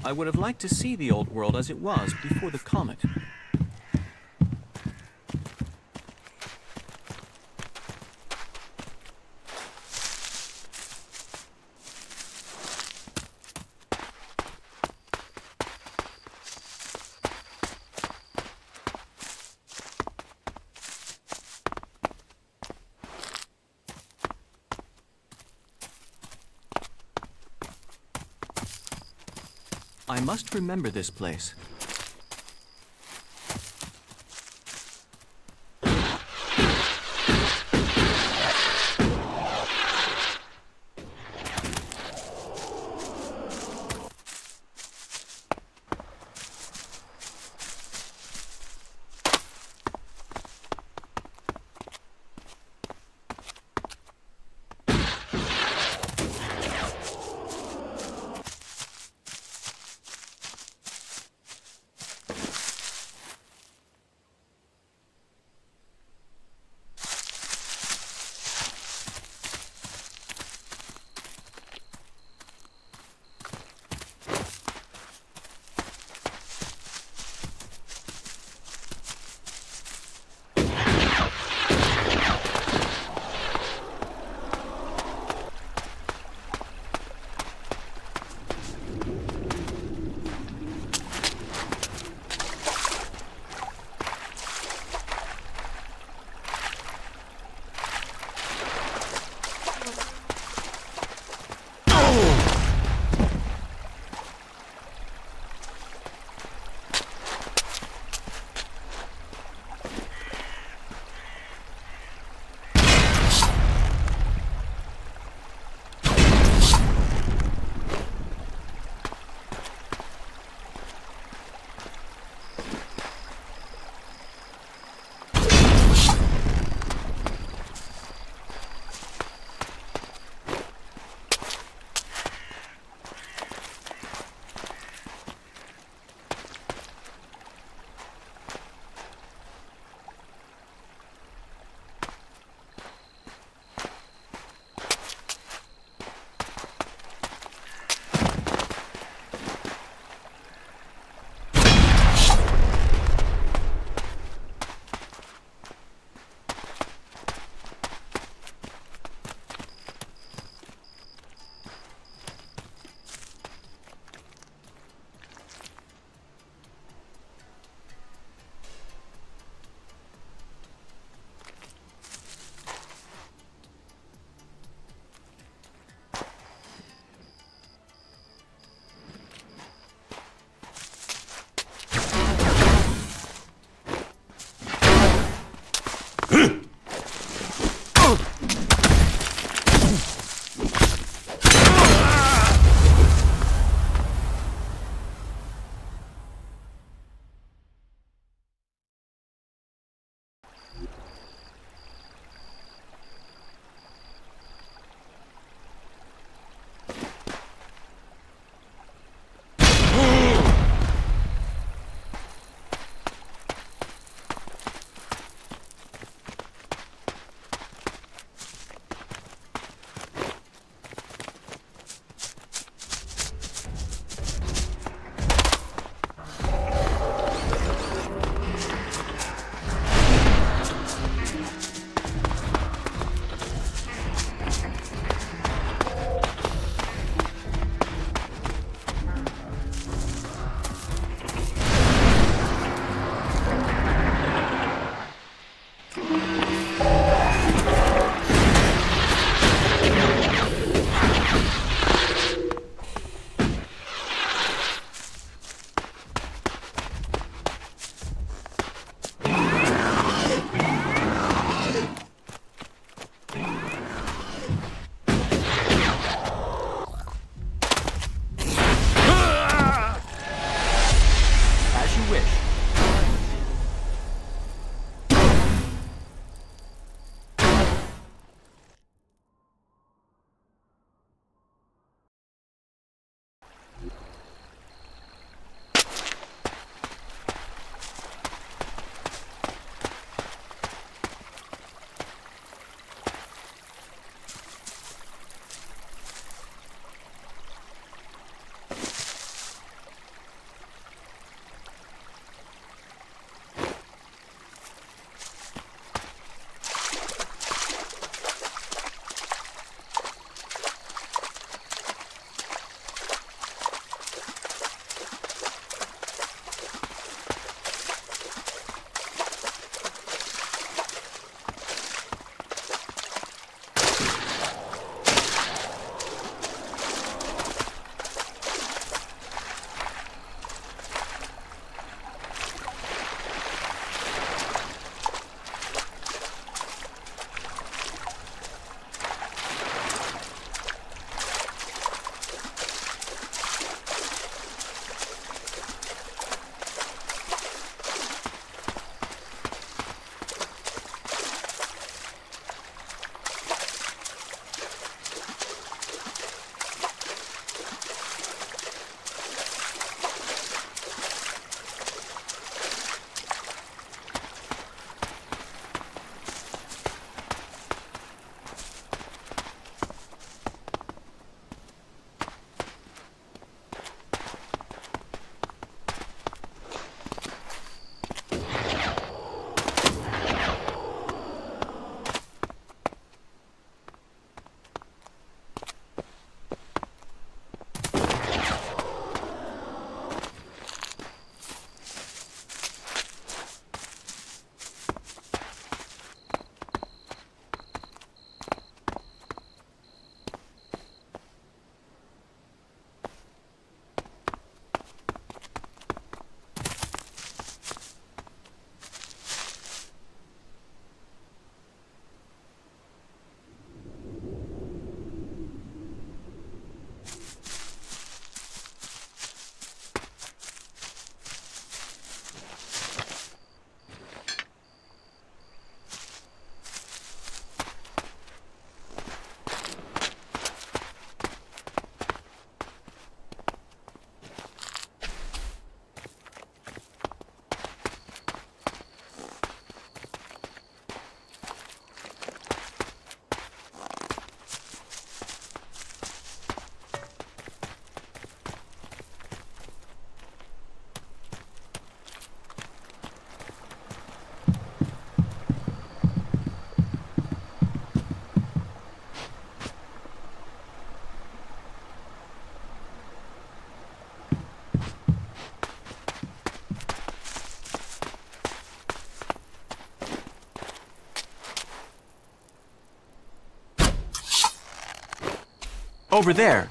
I would have liked to see the old world as it was before the comet. I must remember this place. Over there.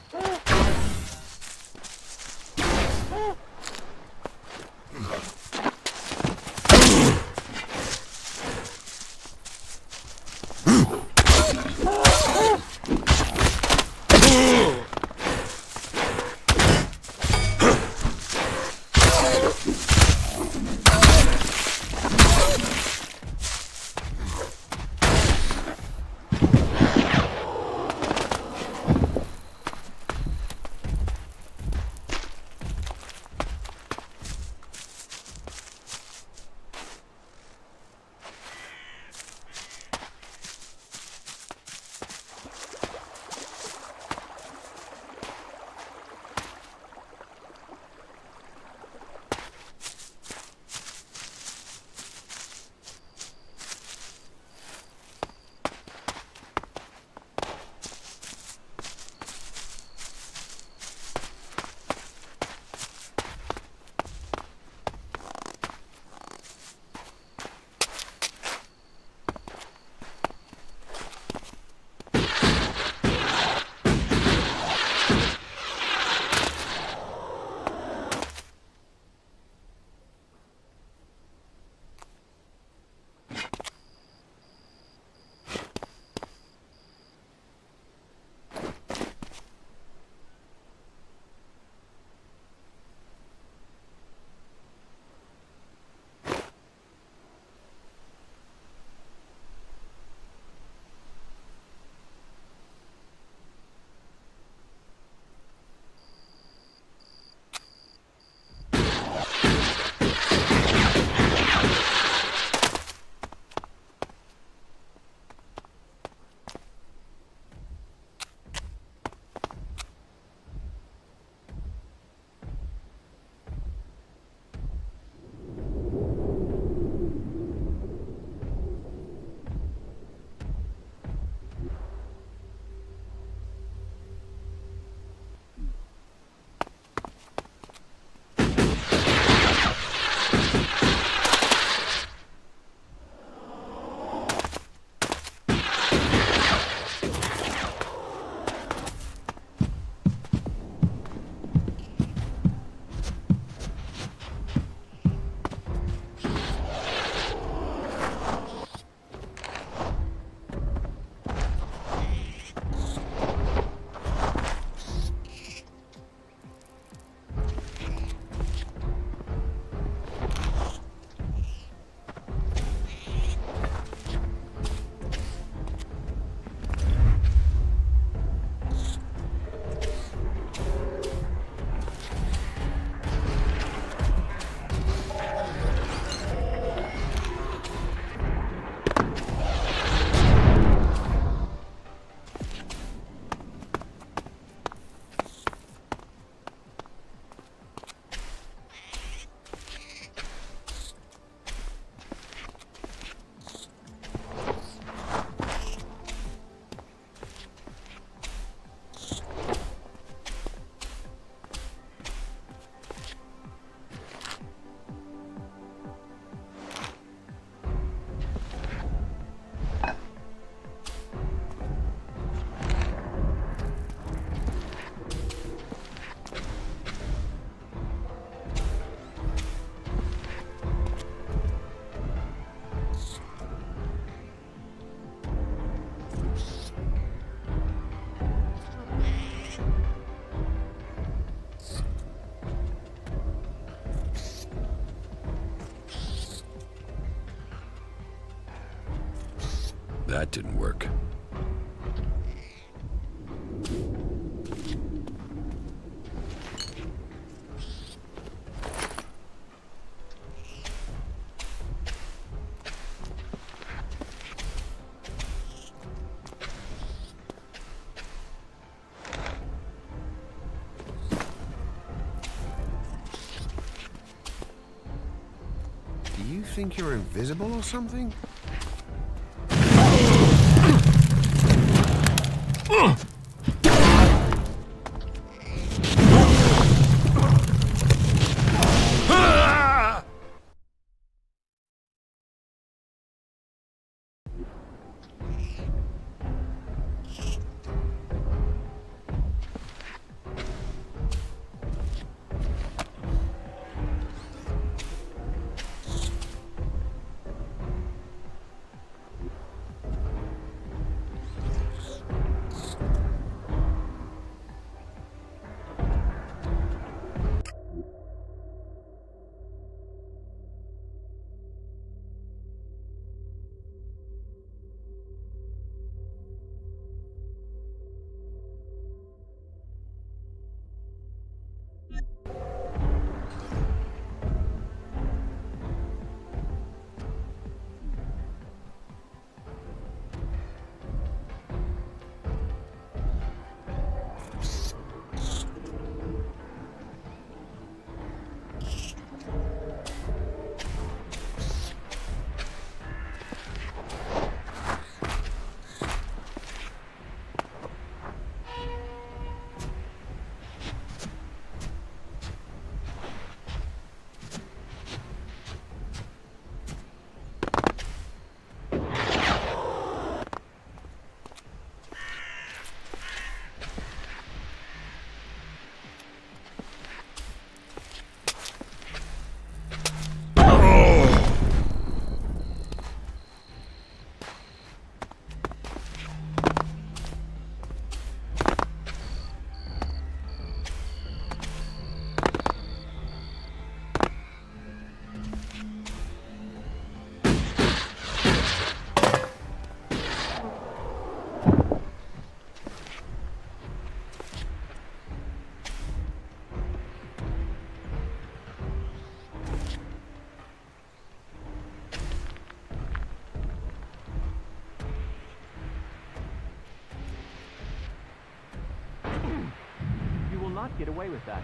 That didn't work. Do you think you're invisible or something? not get away with that.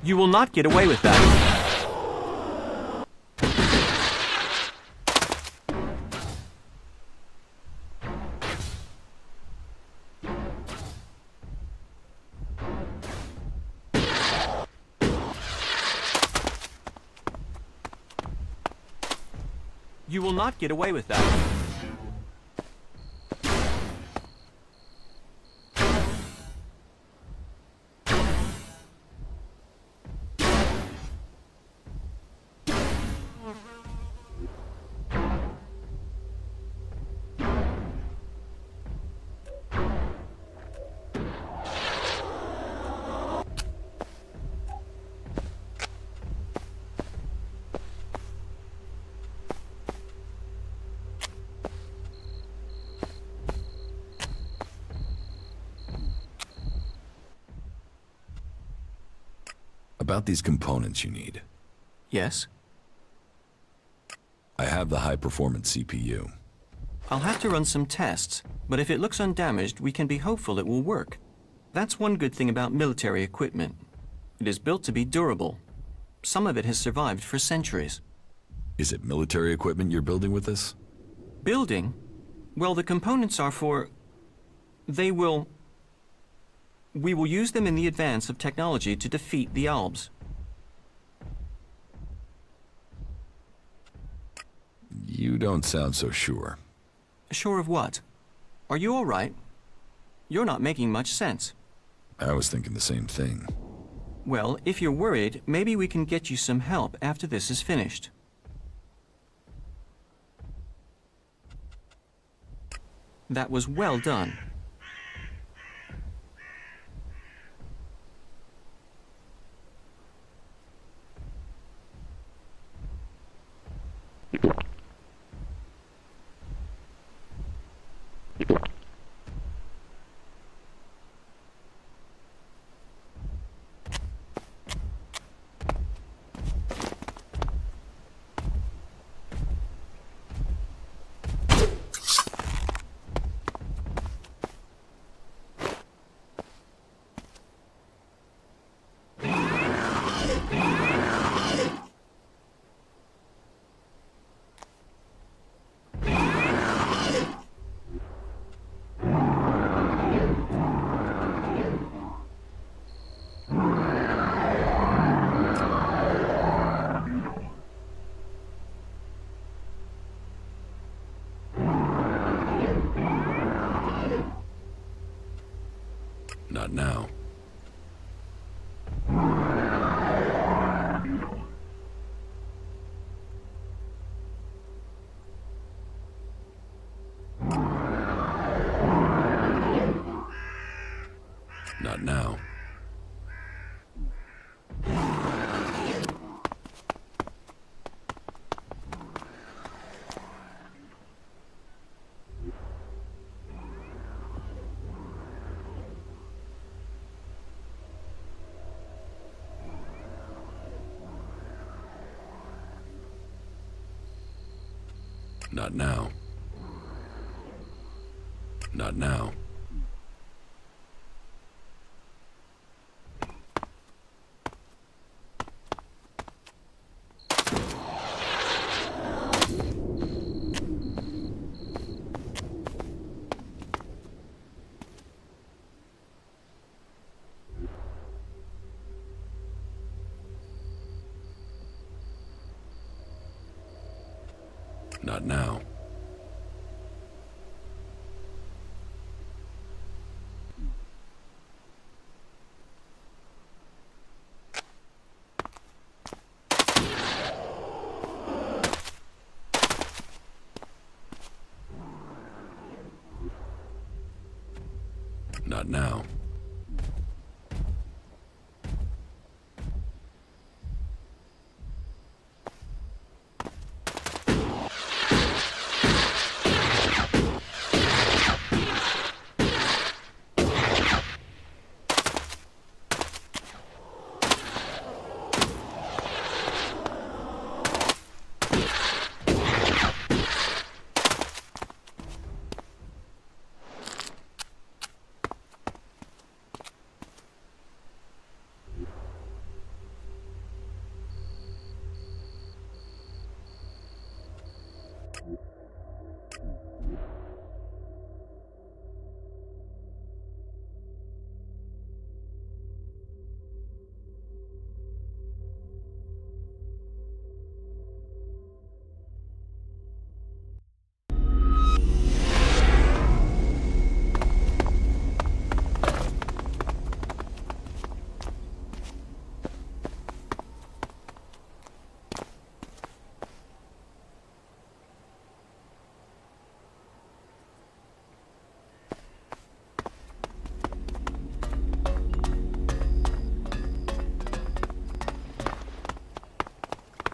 You will not get away with that. You will not get away with that. About these components you need. Yes? I have the high-performance CPU. I'll have to run some tests, but if it looks undamaged, we can be hopeful it will work. That's one good thing about military equipment. It is built to be durable. Some of it has survived for centuries. Is it military equipment you're building with this? Building? Well, the components are for... We will use them in the advance of technology to defeat the Albs. You don't sound so sure. Sure of what? Are you all right? You're not making much sense. I was thinking the same thing. Well, if you're worried, maybe we can get you some help after this is finished. That was well done. Not now. Not now. Not now. Not now. Not now. Not now.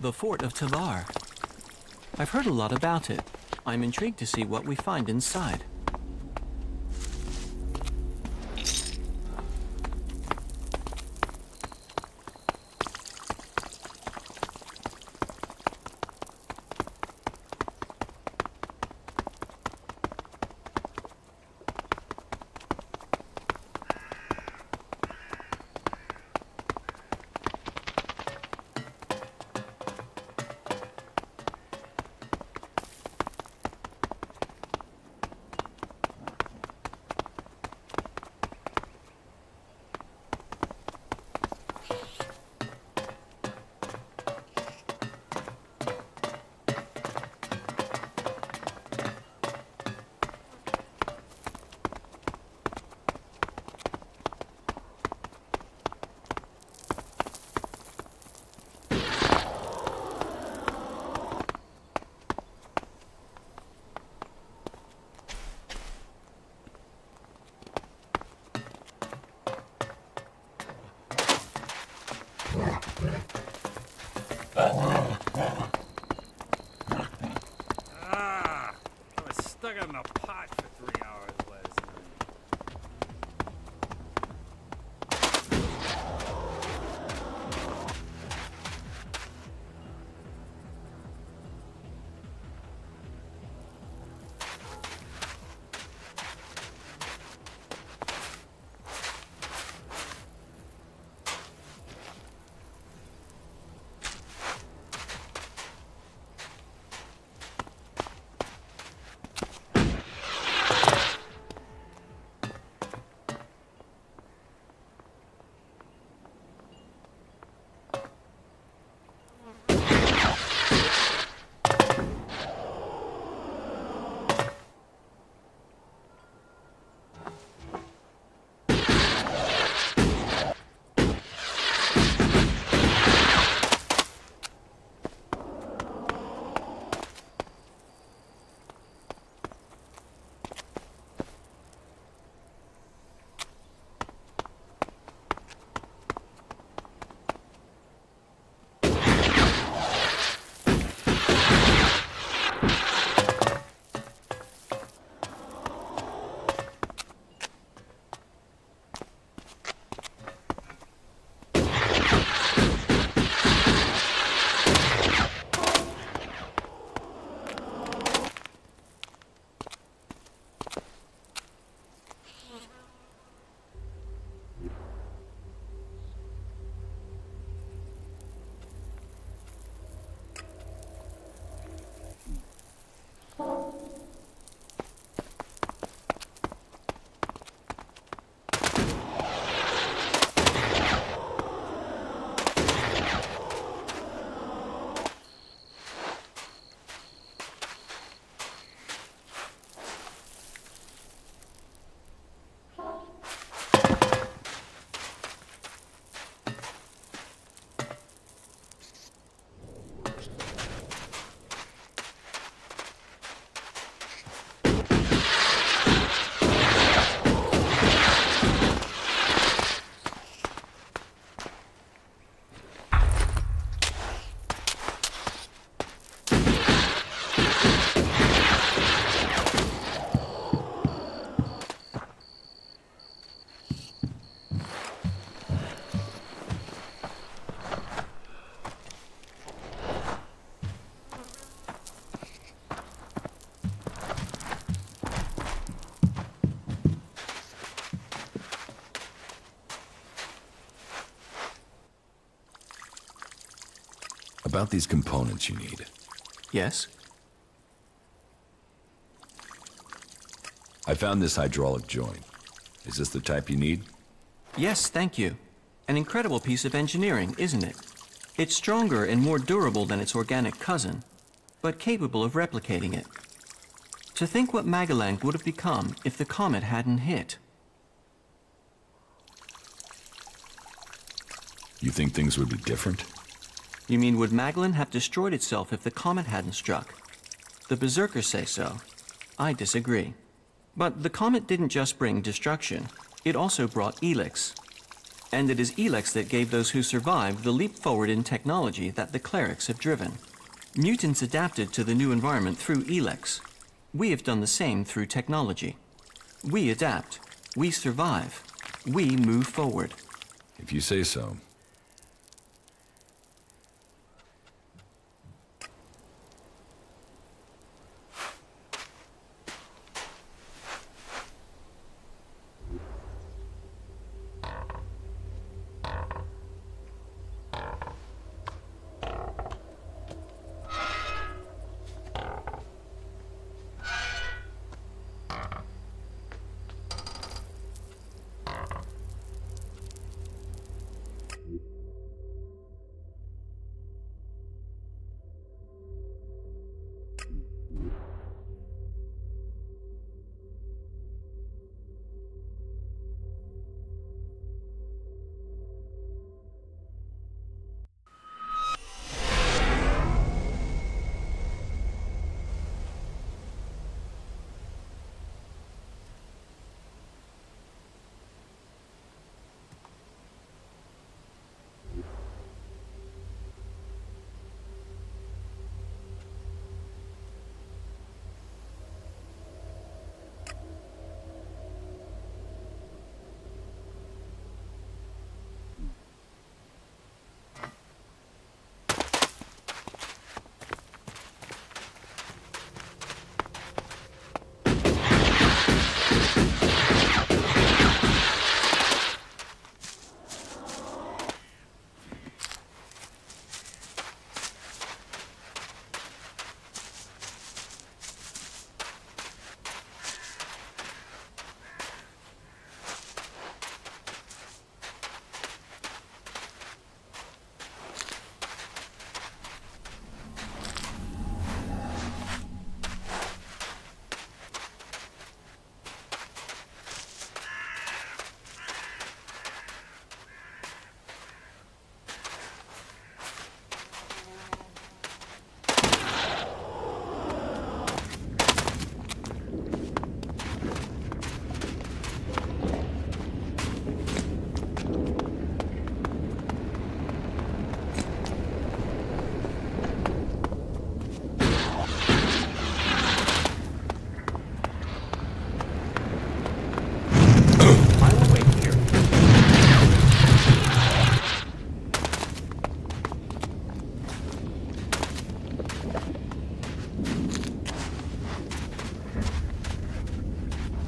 The fort of Tavar. I've heard a lot about it. I'm intrigued to see what we find inside. I was stuck in a pot for 3 hours last night. About these components you need. Yes? I found this hydraulic joint. Is this the type you need? Yes, thank you. An incredible piece of engineering, isn't it? It's stronger and more durable than its organic cousin, but capable of replicating it. To think what Magalang would have become if the comet hadn't hit. You think things would be different? You mean would Magellan have destroyed itself if the comet hadn't struck? The berserkers say so. I disagree. But the comet didn't just bring destruction, it also brought ELEX. And it is ELEX that gave those who survived the leap forward in technology that the clerics have driven. Mutants adapted to the new environment through ELEX. We have done the same through technology. We adapt, we survive, we move forward. If you say so.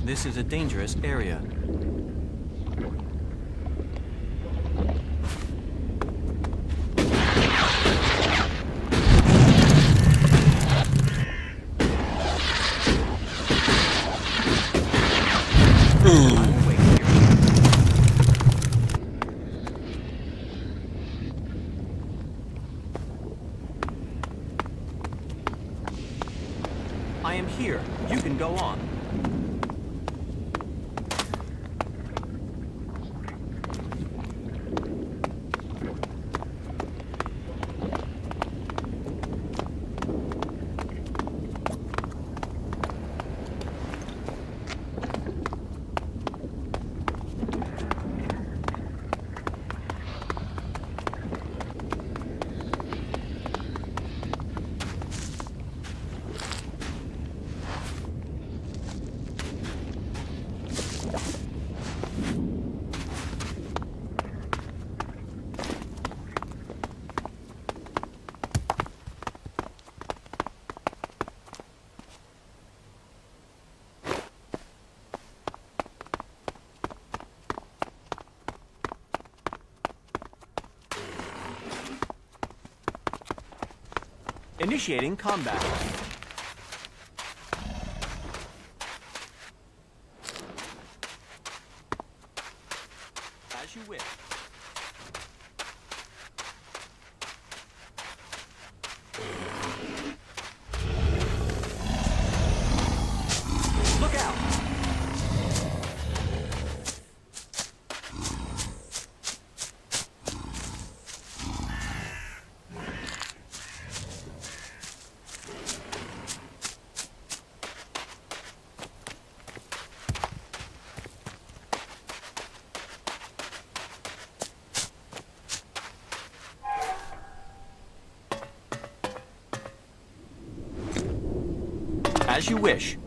This is a dangerous area. I am here. You can go on. Initiating combat. As you wish. Look out! As you wish.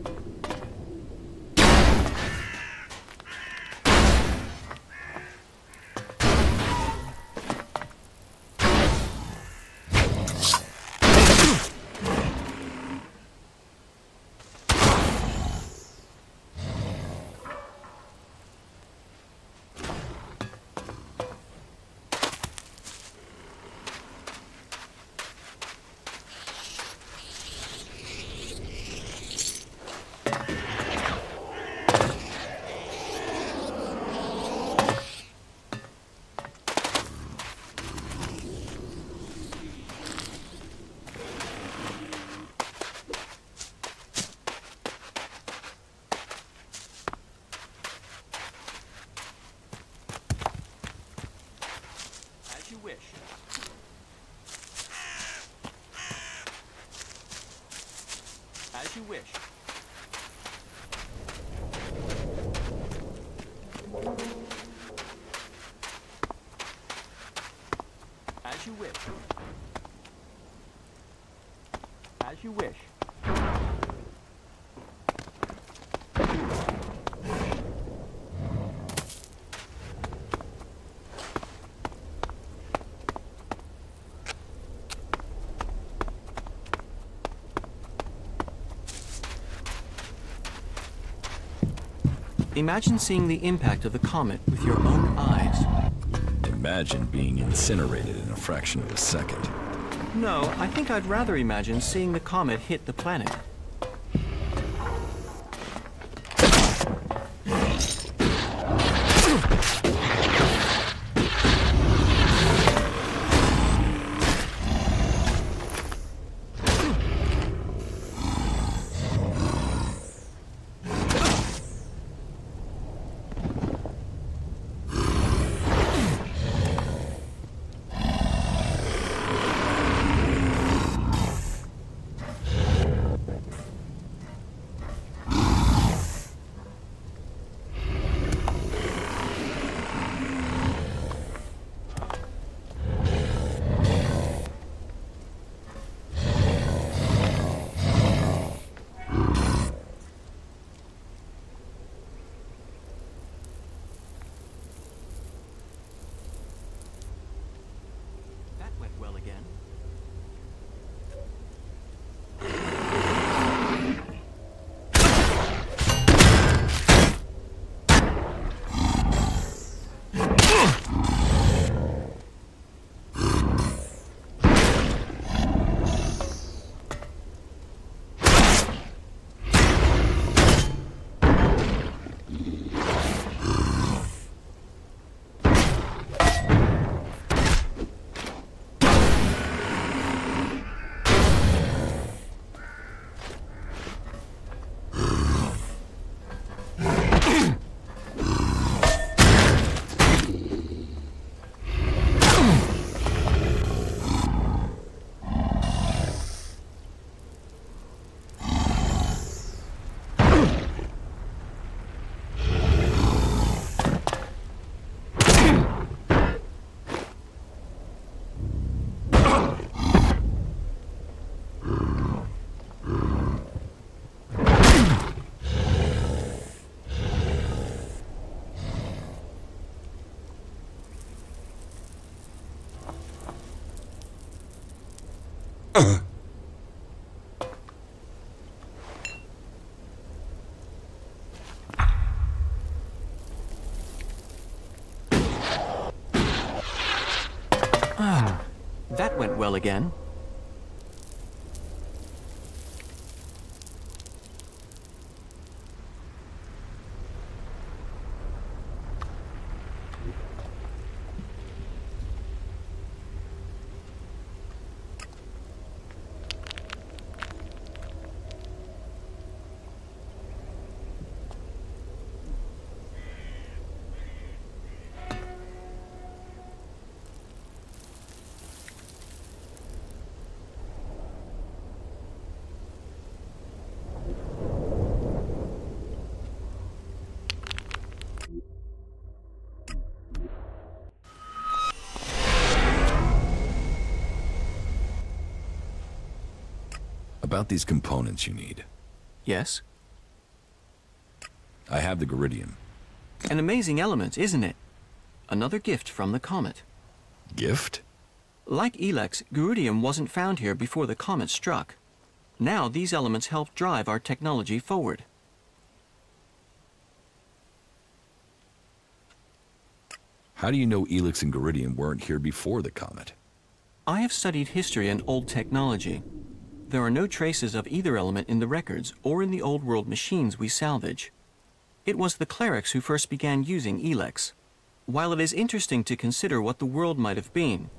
As you wish. As you wish. As you wish. Imagine seeing the impact of the comet with your own eyes. Imagine being incinerated in a fraction of a second. No, I think I'd rather imagine seeing the comet hit the planet. That went well again. About these components you need. Yes? I have the Geridium. An amazing element, isn't it? Another gift from the comet. Gift? Like ELEX, Geridium wasn't found here before the comet struck. Now these elements help drive our technology forward. How do you know ELEX and Geridium weren't here before the comet? I have studied history and old technology. There are no traces of either element in the records or in the old world machines we salvage. It was the clerics who first began using ELEX. While it is interesting to consider what the world might have been,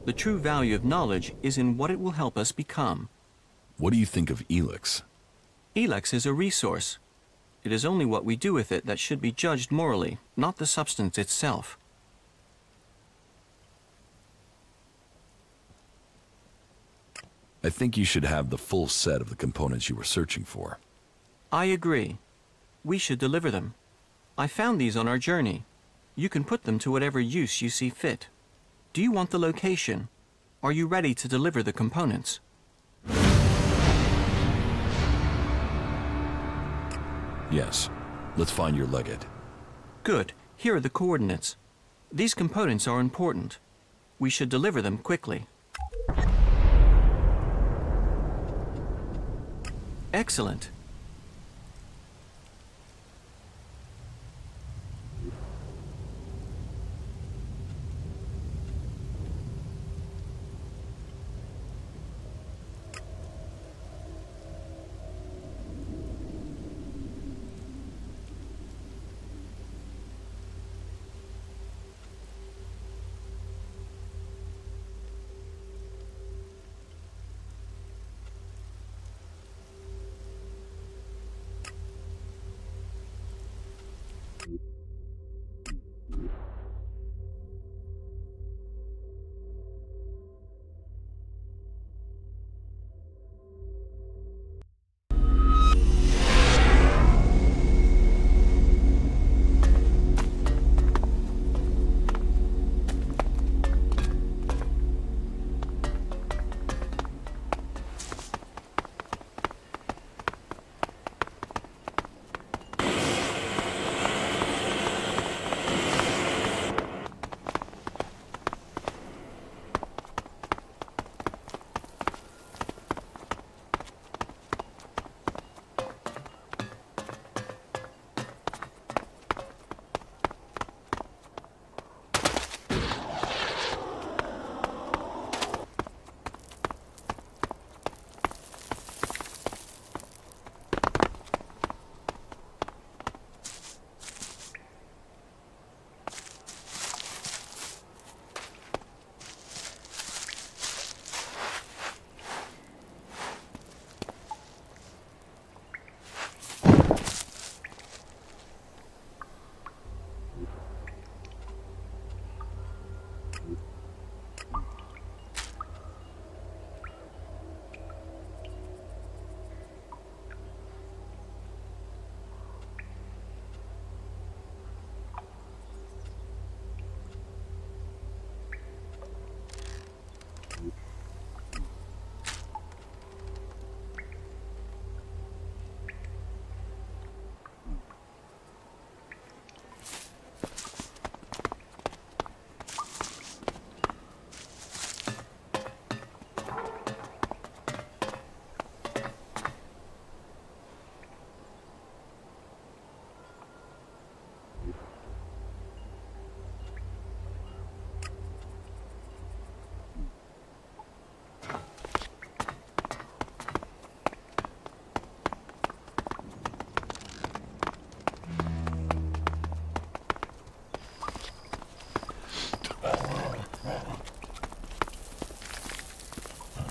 the true value of knowledge is in what it will help us become. What do you think of ELEX? ELEX is a resource. It is only what we do with it that should be judged morally, not the substance itself. I think you should have the full set of the components you were searching for. I agree. We should deliver them. I found these on our journey. You can put them to whatever use you see fit. Do you want the location? Are you ready to deliver the components? Yes. Let's find your legate. Good. Here are the coordinates. These components are important. We should deliver them quickly. Excellent.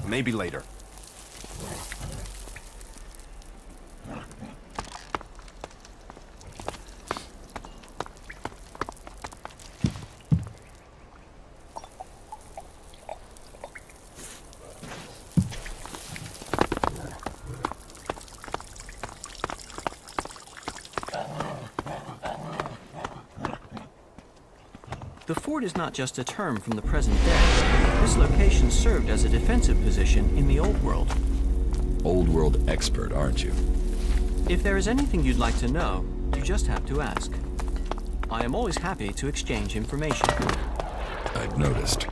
Maybe later. The fort is not just a term from the present day. This location served as a defensive position in the old world. old world expert, aren't you? If there is anything you'd like to know, you just have to ask. I am always happy to exchange information. I've noticed.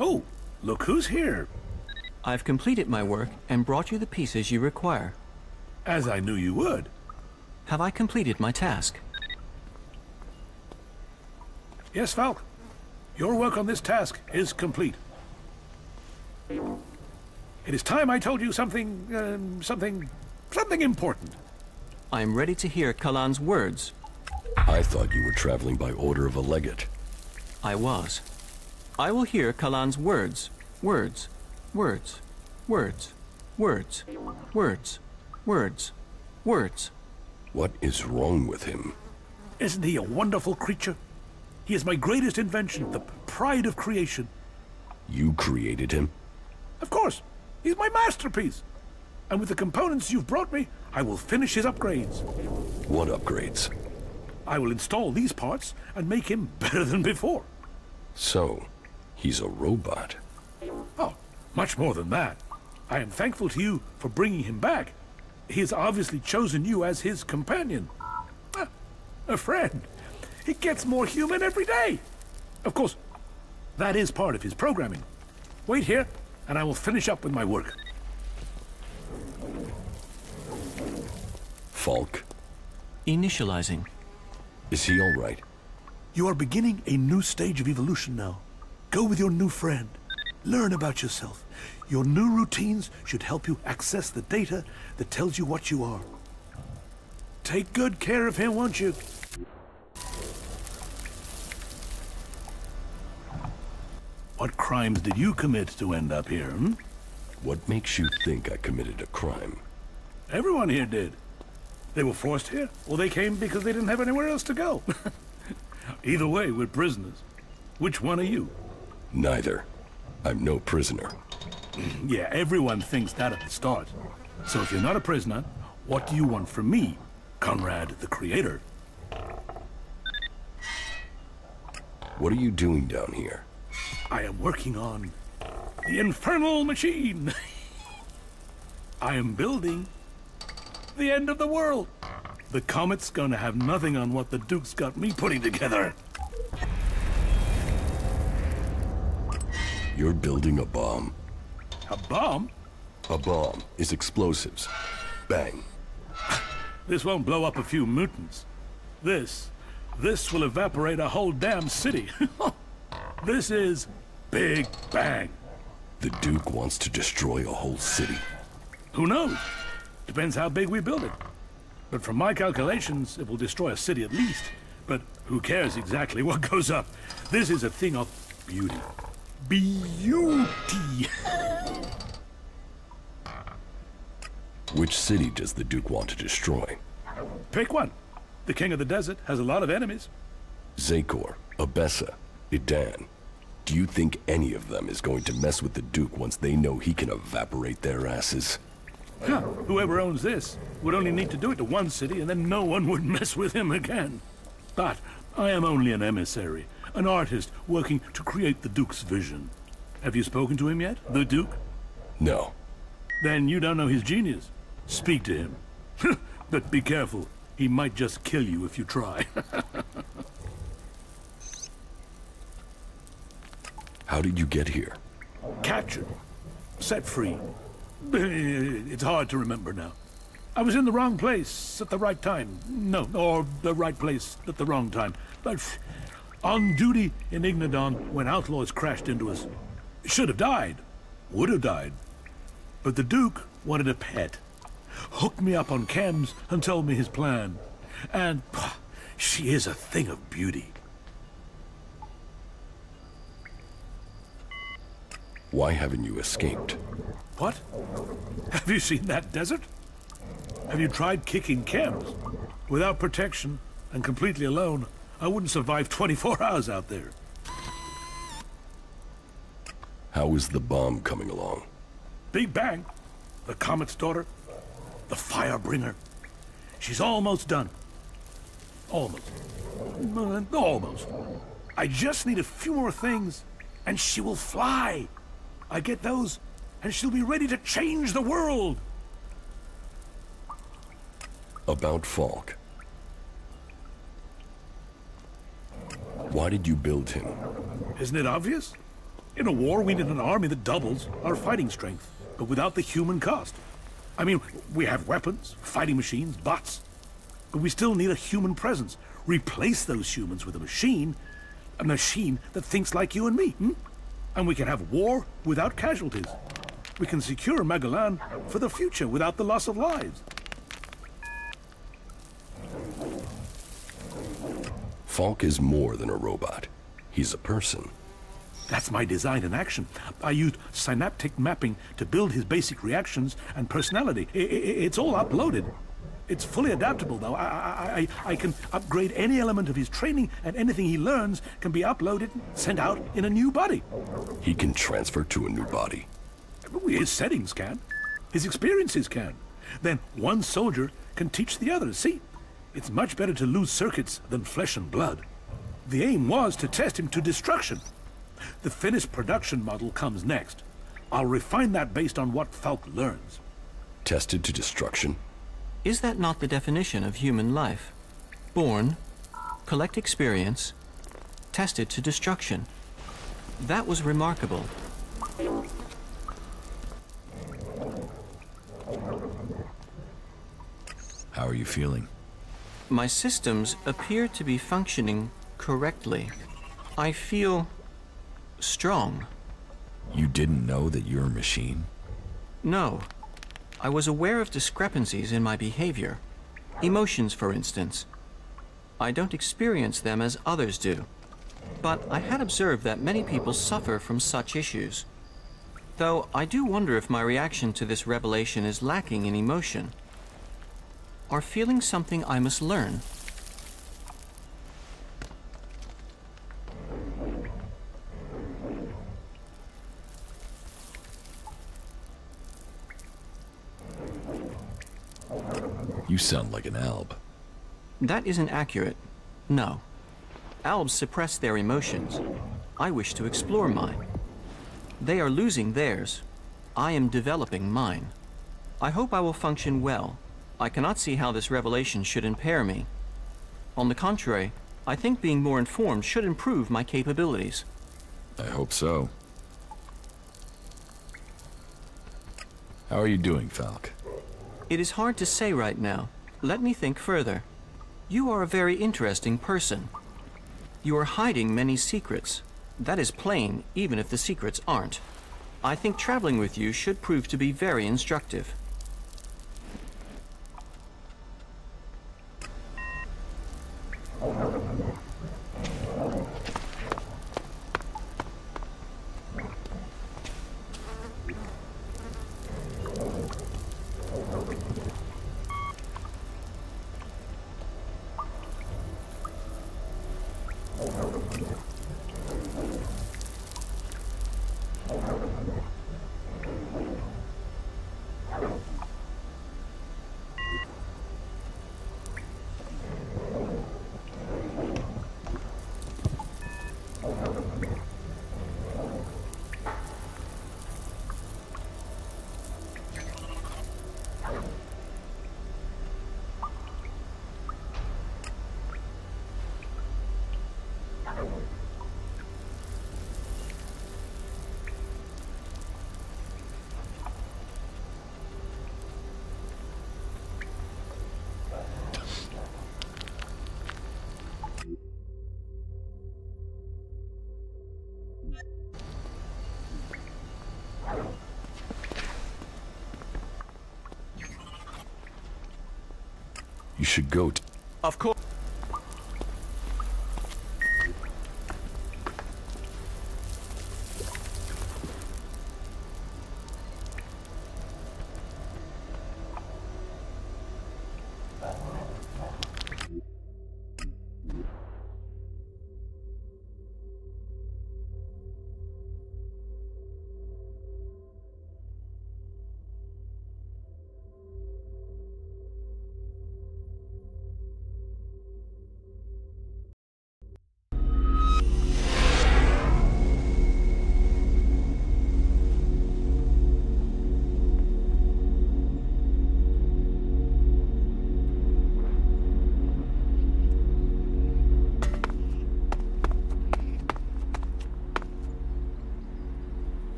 Oh, look who's here. I've completed my work and brought you the pieces you require. As I knew you would. Have I completed my task? Yes, Falk. Your work on this task is complete. It is time I told you something important. I am ready to hear Kalan's words. I thought you were traveling by order of a legate. I was. I will hear Kalan's words. Words. Words. Words. Words. Words. Words. Words. What is wrong with him? Isn't he a wonderful creature? He is my greatest invention, the pride of creation. You created him? Of course. He's my masterpiece. And with the components you've brought me, I will finish his upgrades. What upgrades? I will install these parts and make him better than before. So, he's a robot. Oh, much more than that. I am thankful to you for bringing him back. He has obviously chosen you as his companion. Ah, a friend. He gets more human every day. Of course, that is part of his programming. Wait here, and I will finish up with my work. Falk? Initializing. Is he all right? You are beginning a new stage of evolution now. Go with your new friend. Learn about yourself. Your new routines should help you access the data that tells you what you are. Take good care of him, won't you? What crimes did you commit to end up here, hmm? What makes you think I committed a crime? Everyone here did. They were forced here, or they came because they didn't have anywhere else to go. Either way, we're prisoners. Which one are you? Neither. I'm no prisoner. Yeah, everyone thinks that at the start. So if you're not a prisoner, what do you want from me, Conrad the Creator? What are you doing down here? I am working on the infernal machine. I am building the end of the world. The comet's gonna have nothing on what the Duke's got me putting together. You're building a bomb. A bomb? A bomb is explosives. Bang. This won't blow up a few mutants. This will evaporate a whole damn city. This is Big Bang. The Duke wants to destroy a whole city. Who knows? Depends how big we build it. But from my calculations, it will destroy a city at least. But who cares exactly what goes up? This is a thing of beauty. Beauty! Which city does the Duke want to destroy? Pick one. The King of the Desert has a lot of enemies. Zakor, Abessa, Idan. Do you think any of them is going to mess with the Duke once they know he can evaporate their asses? Huh. Whoever owns this would only need to do it to one city and then no one would mess with him again. But I am only an emissary, an artist working to create the Duke's vision. Have you spoken to him yet, the Duke? No. Then you don't know his genius. Speak to him. But be careful. He might just kill you if you try. How did you get here? Captured. Set free. It's hard to remember now. I was in the wrong place at the right time. No, or the right place at the wrong time. But on duty in Ignadon when outlaws crashed into us. Should have died. Would have died. But the Duke wanted a pet. Hooked me up on chems and told me his plan. And she is a thing of beauty. Why haven't you escaped? What? Have you seen that desert? Have you tried kicking camps? Without protection and completely alone, I wouldn't survive 24 hours out there. How is the bomb coming along? Big Bang, the Comet's daughter, the Firebringer. She's almost done. Almost. Almost. I just need a few more things, and she will fly. I get those, and she'll be ready to change the world. About Falk. Why did you build him? Isn't it obvious? In a war, we need an army that doubles our fighting strength, but without the human cost. I mean, we have weapons, fighting machines, bots, but we still need a human presence. Replace those humans with a machine that thinks like you and me, And we can have war without casualties. We can secure Magellan for the future without the loss of lives. Falk is more than a robot. He's a person. That's my design in action. I used synaptic mapping to build his basic reactions and personality. It's all uploaded. It's fully adaptable, though. I can upgrade any element of his training, and anything he learns can be uploaded and sent out in a new body. He can transfer to a new body. His settings can. His experiences can. Then one soldier can teach the others. See, it's much better to lose circuits than flesh and blood. The aim was to test him to destruction. The finished production model comes next. I'll refine that based on what Falk learns. Tested to destruction? Is that not the definition of human life? Born, collect experience, tested to destruction. That was remarkable. How are you feeling? My systems appear to be functioning correctly. I feel strong. You didn't know that you're a machine? No. I was aware of discrepancies in my behavior. Emotions, for instance. I don't experience them as others do. But I had observed that many people suffer from such issues. Though I do wonder if my reaction to this revelation is lacking in emotion. Are feelings something I must learn? You sound like an alb. That isn't accurate. No. Albs suppress their emotions. I wish to explore mine. They are losing theirs. I am developing mine. I hope I will function well. I cannot see how this revelation should impair me. On the contrary, I think being more informed should improve my capabilities. I hope so. How are you doing, Falk? It is hard to say right now. Let me think further. You are a very interesting person. You are hiding many secrets. That is plain, even if the secrets aren't. I think traveling with you should prove to be very instructive. You should go to... Of course.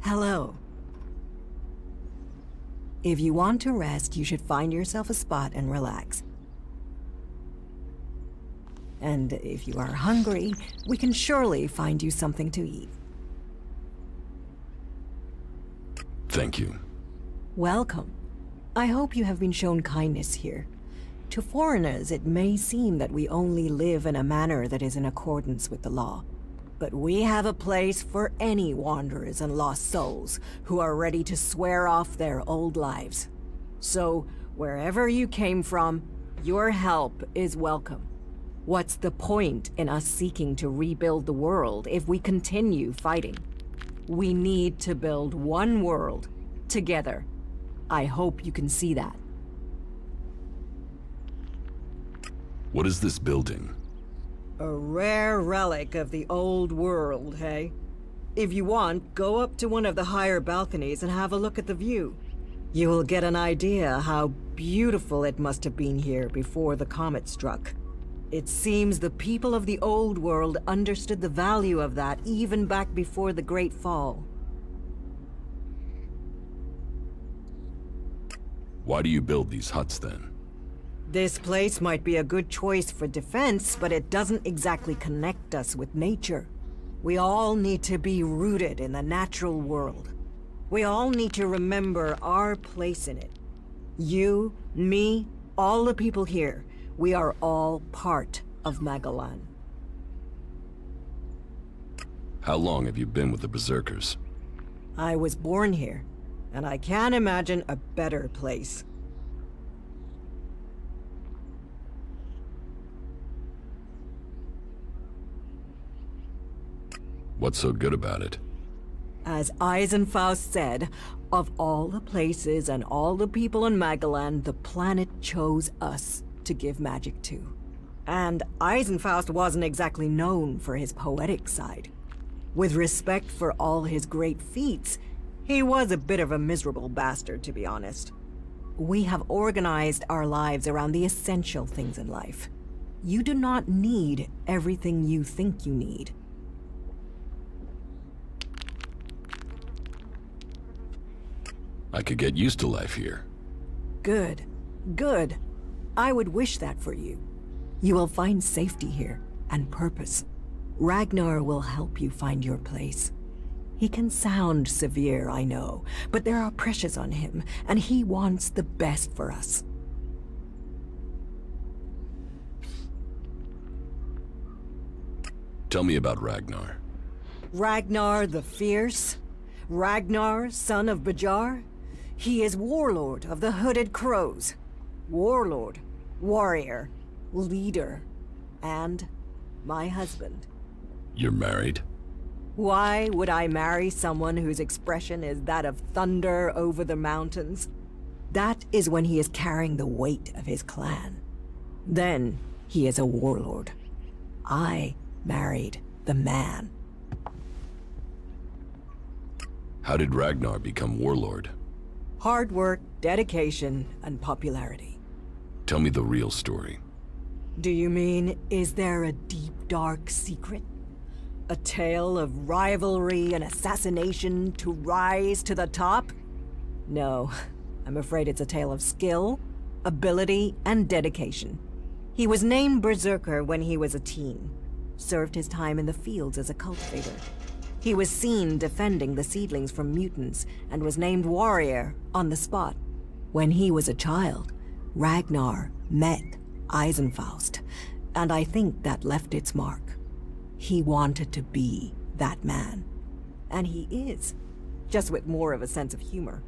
Hello. If you want to rest, you should find yourself a spot and relax. And if you are hungry, we can surely find you something to eat. Thank you. Welcome. I hope you have been shown kindness here. To foreigners, it may seem that we only live in a manner that is in accordance with the law. But we have a place for any wanderers and lost souls who are ready to swear off their old lives. So, wherever you came from, your help is welcome. What's the point in us seeking to rebuild the world if we continue fighting? We need to build one world, together. I hope you can see that. What is this building? A rare relic of the old world, hey? If you want, go up to one of the higher balconies and have a look at the view. You will get an idea how beautiful it must have been here before the comet struck. It seems the people of the old world understood the value of that even back before the Great Fall. Why do you build these huts then? This place might be a good choice for defense, but it doesn't exactly connect us with nature. We all need to be rooted in the natural world. We all need to remember our place in it. You, me, all the people here, we are all part of Magalan. How long have you been with the Berserkers? I was born here, and I can't imagine a better place. What's so good about it? As Eisenfaust said, of all the places and all the people in Magalan, the planet chose us to give magic to. And Eisenfaust wasn't exactly known for his poetic side. With respect for all his great feats, he was a bit of a miserable bastard, to be honest. We have organized our lives around the essential things in life. You do not need everything you think you need. I could get used to life here. Good. Good. I would wish that for you. You will find safety here, and purpose. Ragnar will help you find your place. He can sound severe, I know, but there are pressures on him, and he wants the best for us. Tell me about Ragnar. Ragnar the Fierce? Ragnar, son of Bajar? He is warlord of the Hooded Crows. Warlord, warrior, leader, and my husband. You're married? Why would I marry someone whose expression is that of thunder over the mountains? That is when he is carrying the weight of his clan. Then he is a warlord. I married the man. How did Ragnar become warlord? Hard work, dedication, and popularity. Tell me the real story. Do you mean, is there a deep, dark secret? A tale of rivalry and assassination to rise to the top? No, I'm afraid it's a tale of skill, ability, and dedication. He was named Berserker when he was a teen. Served his time in the fields as a cultivator. He was seen defending the seedlings from mutants and was named warrior on the spot. When he was a child, Ragnar met Eisenfaust, and I think that left its mark. He wanted to be that man. And he is, just with more of a sense of humor.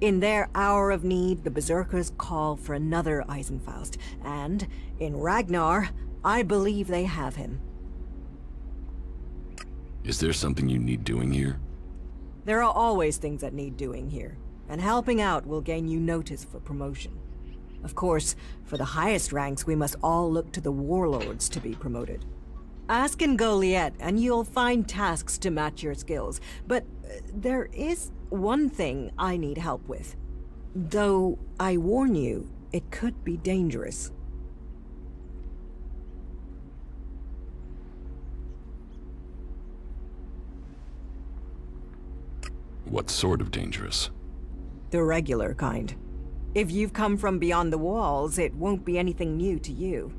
In their hour of need, the Berserkers call for another Eisenfaust, and in Ragnar, I believe they have him. Is there something you need doing here? There are always things that need doing here, and helping out will gain you notice for promotion. Of course, for the highest ranks, we must all look to the warlords to be promoted. Ask in Goliath, and you'll find tasks to match your skills. But there is one thing I need help with. Though, I warn you, it could be dangerous. What sort of dangerous? The regular kind. If you've come from beyond the walls, it won't be anything new to you.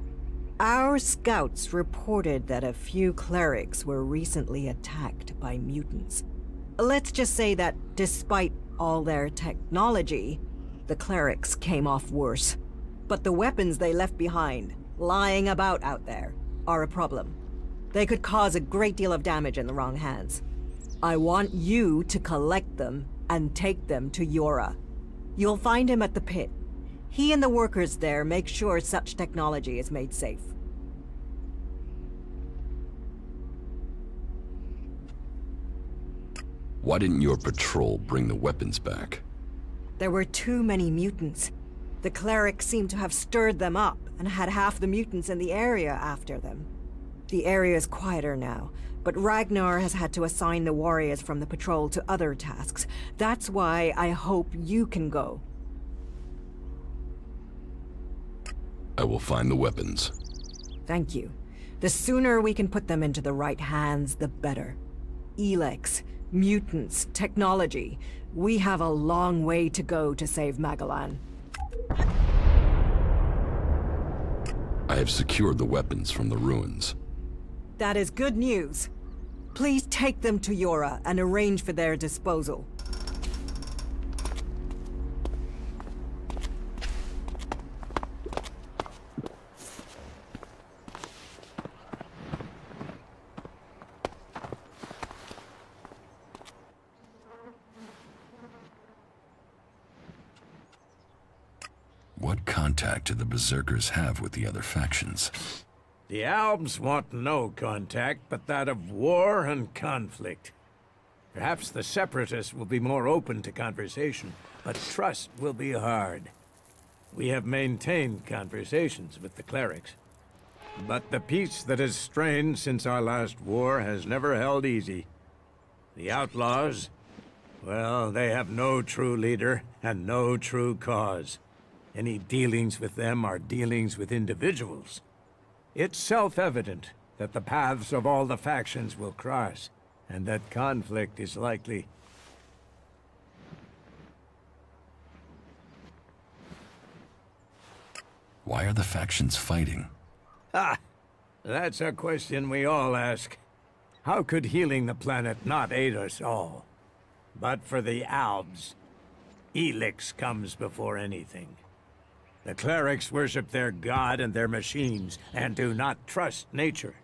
Our scouts reported that a few clerics were recently attacked by mutants. Let's just say that despite all their technology, the clerics came off worse. But the weapons they left behind, lying about out there, are a problem. They could cause a great deal of damage in the wrong hands. I want you to collect them and take them to Yora. You'll find him at the pit. He and the workers there make sure such technology is made safe. Why didn't your patrol bring the weapons back? There were too many mutants. The clerics seem to have stirred them up and had half the mutants in the area after them. The area is quieter now, but Ragnar has had to assign the warriors from the patrol to other tasks. That's why I hope you can go. I will find the weapons. Thank you. The sooner we can put them into the right hands, the better. ELEX, mutants, technology. We have a long way to go to save Magalan. I have secured the weapons from the ruins. That is good news. Please take them to Yora and arrange for their disposal. What contact do the Berserkers have with the other factions? The Albs want no contact but that of war and conflict. Perhaps the Separatists will be more open to conversation, but trust will be hard. We have maintained conversations with the clerics. But the peace that has strained since our last war has never held easy. The outlaws, well, they have no true leader and no true cause. Any dealings with them are dealings with individuals. It's self-evident that the paths of all the factions will cross, and that conflict is likely. Why are the factions fighting? Ah, that's a question we all ask. How could healing the planet not aid us all? But for the Albs, ELEX comes before anything. The clerics worship their god and their machines, and do not trust nature.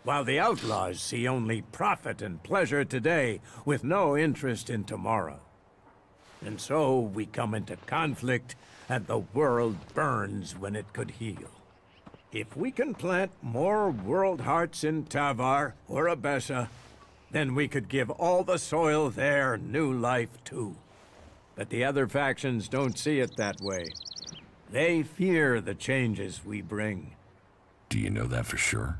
While the outlaws see only profit and pleasure today, with no interest in tomorrow. And so we come into conflict, and the world burns when it could heal. If we can plant more world hearts in Tavar or Abessa, then we could give all the soil there new life too. But the other factions don't see it that way. They fear the changes we bring. Do you know that for sure?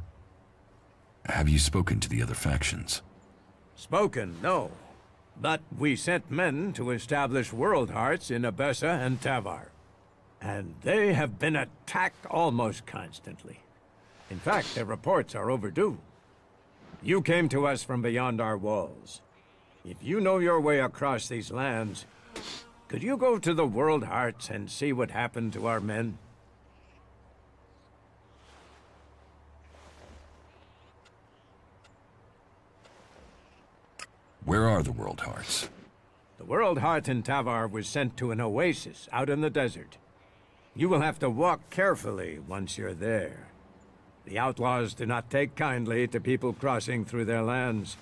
Have you spoken to the other factions? Spoken, no. But we sent men to establish world hearts in Abessa and Tavar. And they have been attacked almost constantly. In fact, their reports are overdue. You came to us from beyond our walls. If you know your way across these lands, could you go to the World Hearts and see what happened to our men? Where are the World Hearts? The World Heart in Tavar was sent to an oasis out in the desert. You will have to walk carefully once you're there. The outlaws do not take kindly to people crossing through their lands.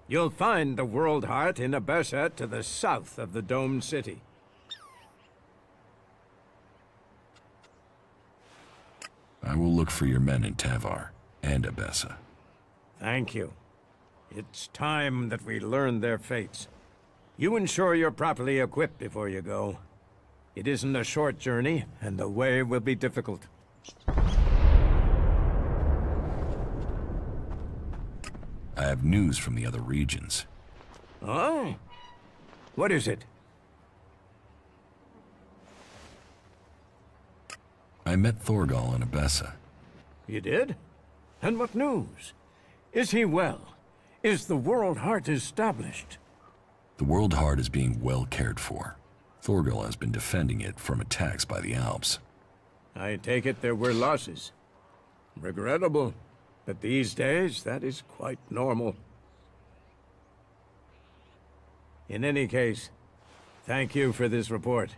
You'll find the World Heart in Abessa to the south of the domed city. I will look for your men in Tavar and Abessa. Thank you. It's time that we learn their fates. You ensure you're properly equipped before you go. It isn't a short journey, and the way will be difficult. I have news from the other regions. Oh? What is it? I met Thorgal in Abessa. You did? And what news? Is he well? Is the World Heart established? The World Heart is being well cared for. Thorgal has been defending it from attacks by the Alps. I take it there were losses. Regrettable, but these days that is quite normal. In any case, thank you for this report.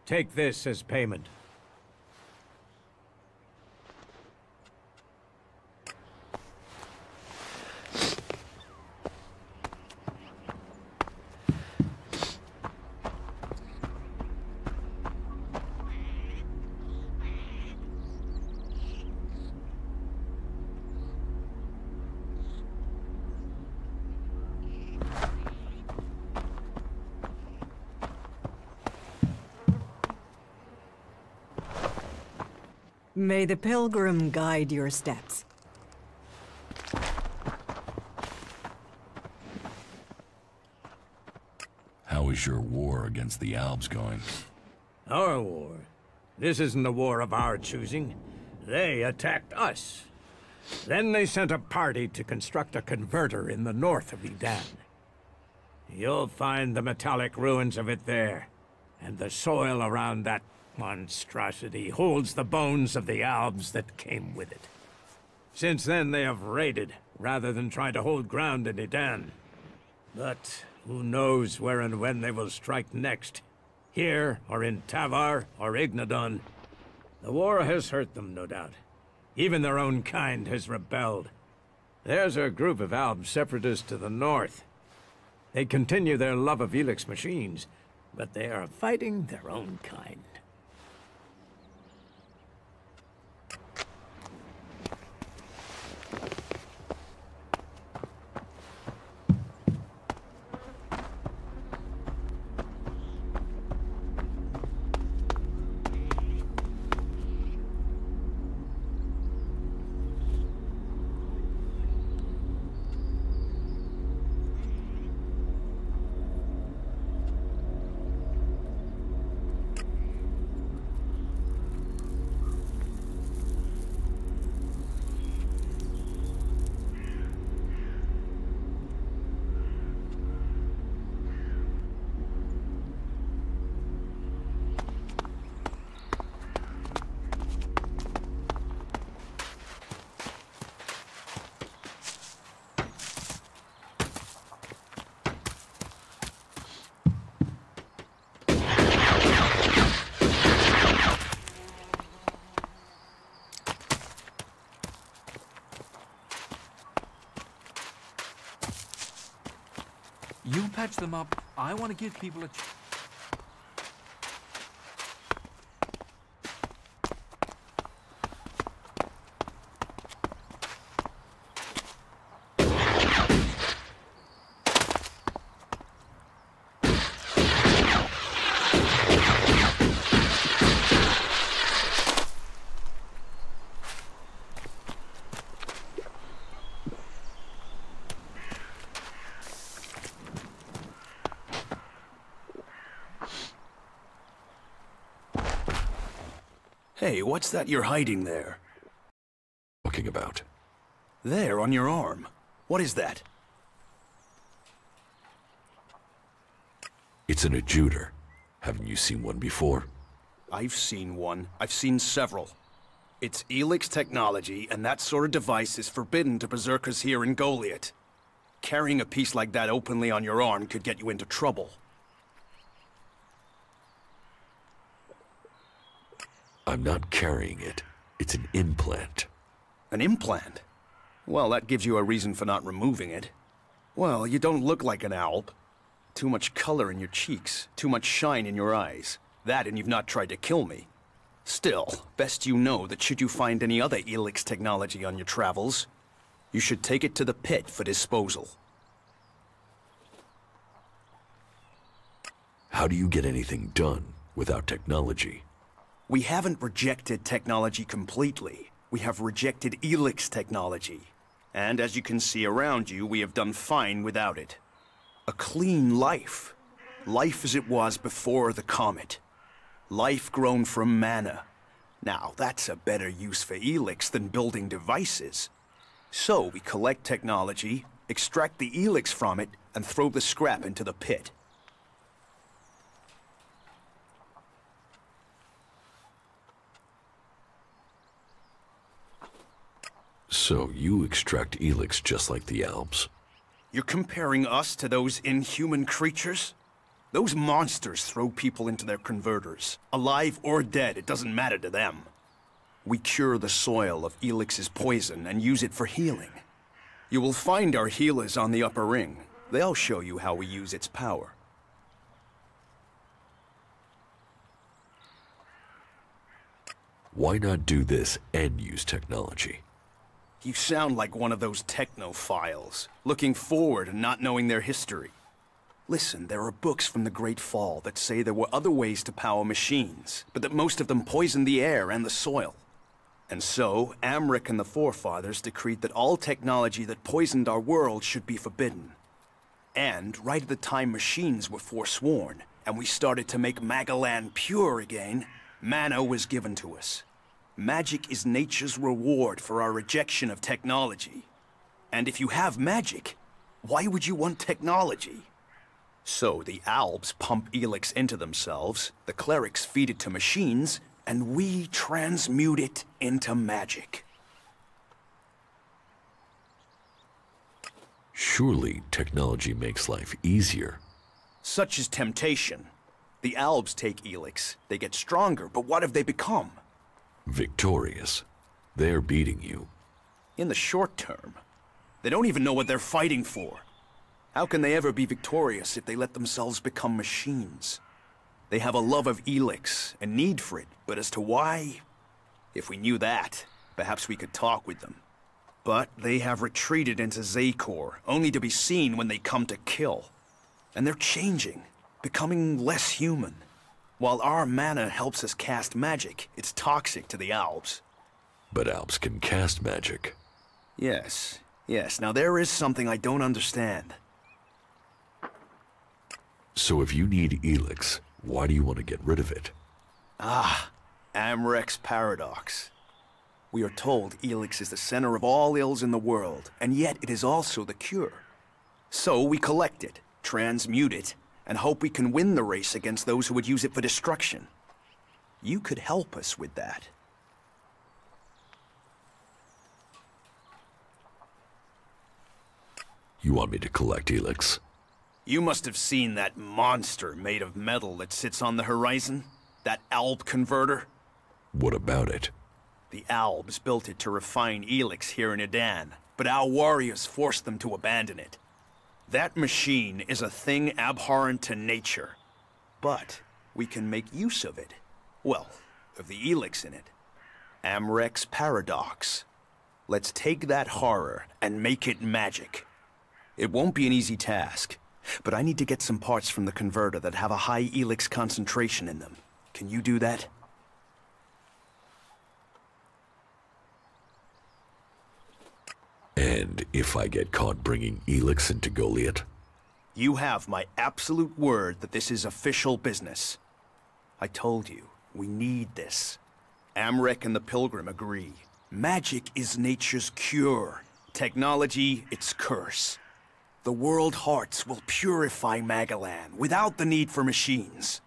Take this as payment. May the pilgrim guide your steps. How is your war against the Alps going? Our war? This isn't a war of our choosing. They attacked us. Then they sent a party to construct a converter in the north of Edan. You'll find the metallic ruins of it there, and the soil around that monstrosity holds the bones of the Alps that came with it. Since then, they have raided, rather than try to hold ground in Edan. But who knows where and when they will strike next? Here, or in Tavar, or Ignadon. The war has hurt them, no doubt. Even their own kind has rebelled. There's a group of Alp separatists to the north. They continue their love of ELEX machines, but they are fighting their own kind. You patch them up. I want to give people a Hey, what's that you're hiding there? Talking about? There, on your arm. What is that? It's an adjutor. Haven't you seen one before? I've seen one. I've seen several. It's ELEX technology, and that sort of device is forbidden to berserkers here in Goliath. Carrying a piece like that openly on your arm could get you into trouble. I'm not carrying it. It's an implant. An implant? Well, that gives you a reason for not removing it. Well, you don't look like an Alp. Too much color in your cheeks, too much shine in your eyes. That and you've not tried to kill me. Still, best you know that should you find any other ELEX technology on your travels, you should take it to the pit for disposal. How do you get anything done without technology? We haven't rejected technology completely. We have rejected ELEX technology. And as you can see around you, we have done fine without it. A clean life. Life as it was before the comet. Life grown from mana. Now, that's a better use for ELEX than building devices. So we collect technology, extract the ELEX from it, and throw the scrap into the pit. So you extract ELEX just like the Alps? You're comparing us to those inhuman creatures? Those monsters throw people into their converters. Alive or dead, it doesn't matter to them. We cure the soil of ELEX's poison and use it for healing. You will find our healers on the upper ring. They'll show you how we use its power. Why not do this and use technology? You sound like one of those technophiles, looking forward and not knowing their history. Listen, there are books from the Great Fall that say there were other ways to power machines, but that most of them poisoned the air and the soil. And so, Amric and the forefathers decreed that all technology that poisoned our world should be forbidden. And, right at the time machines were forsworn, and we started to make Magaland pure again, mana was given to us. Magic is nature's reward for our rejection of technology. And if you have magic, why would you want technology? So the Alps pump ELEX into themselves, the clerics feed it to machines, and we transmute it into magic. Surely technology makes life easier. Such is temptation. The Alps take ELEX, they get stronger, but what have they become? Victorious. They're beating you. In the short term. They don't even know what they're fighting for. How can they ever be victorious if they let themselves become machines? They have a love of ELEX, a need for it, but as to why? If we knew that, perhaps we could talk with them. But they have retreated into Zakor, only to be seen when they come to kill. And they're changing, becoming less human. While our mana helps us cast magic, it's toxic to the Alps. But Alps can cast magic. Yes. Now there is something I don't understand. So if you need ELEX, why do you want to get rid of it? Amric's paradox. We are told ELEX is the center of all ills in the world, and yet it is also the cure. So we collect it, transmute it, and hope we can win the race against those who would use it for destruction. You could help us with that. You want me to collect ELEX? You must have seen that monster made of metal that sits on the horizon? That Alp converter? What about it? The Alps built it to refine ELEX here in Edan, but our warriors forced them to abandon it. That machine is a thing abhorrent to nature. But we can make use of it. Well, of the ELEX in it. Amric's paradox. Let's take that horror and make it magic. It won't be an easy task, but I need to get some parts from the converter that have a high ELEX concentration in them. Can you do that? And if I get caught bringing ELEX into Goliath? You have my absolute word that this is official business. I told you, we need this. Amric and the Pilgrim agree. Magic is nature's cure. Technology, its curse. The world hearts will purify Magaland without the need for machines.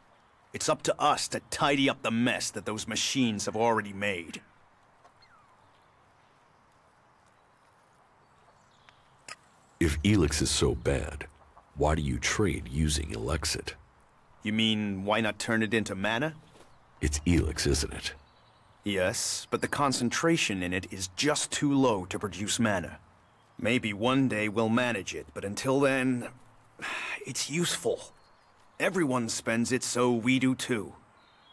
It's up to us to tidy up the mess that those machines have already made. If ELEX is so bad, why do you trade using Elexit? You mean, why not turn it into mana? It's ELEX, isn't it? Yes, but the concentration in it is just too low to produce mana. Maybe one day we'll manage it, but until then, it's useful. Everyone spends it, so we do too.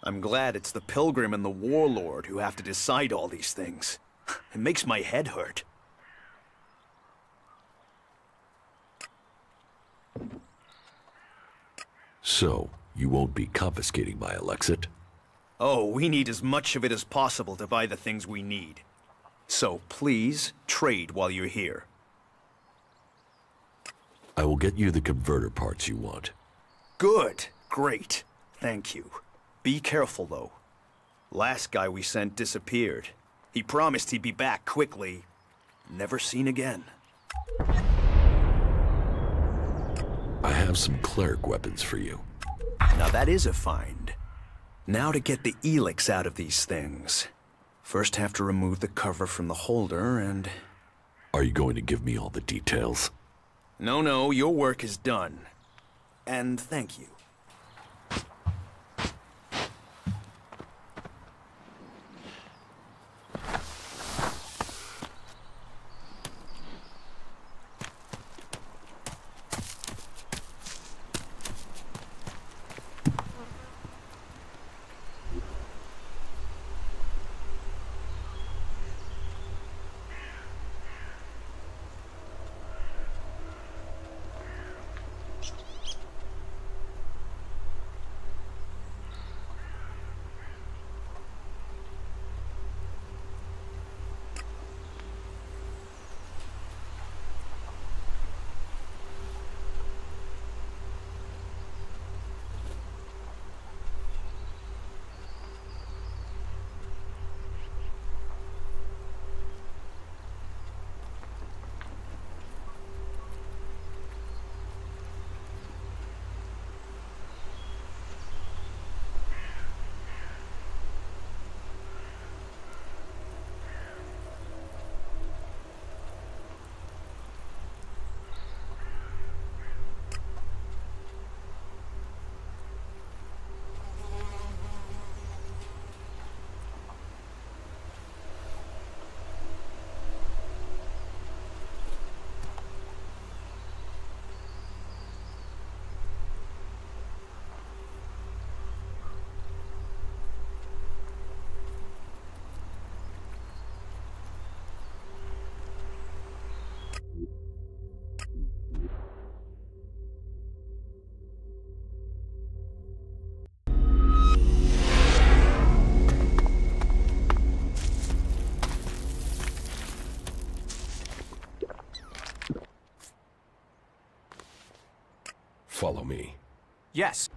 I'm glad it's the Pilgrim and the Warlord who have to decide all these things. It makes my head hurt. So, you won't be confiscating my Elexit? Oh, we need as much of it as possible to buy the things we need. So please, trade while you're here. I will get you the converter parts you want. Good. Great. Thank you. Be careful, though. Last guy we sent disappeared. He promised he'd be back quickly. Never seen again. I have some cleric weapons for you. Now that is a find. Now to get the ELEX out of these things. First have to remove the cover from the holder and... Are you going to give me all the details? No, your work is done. And thank you. Follow me. Yes.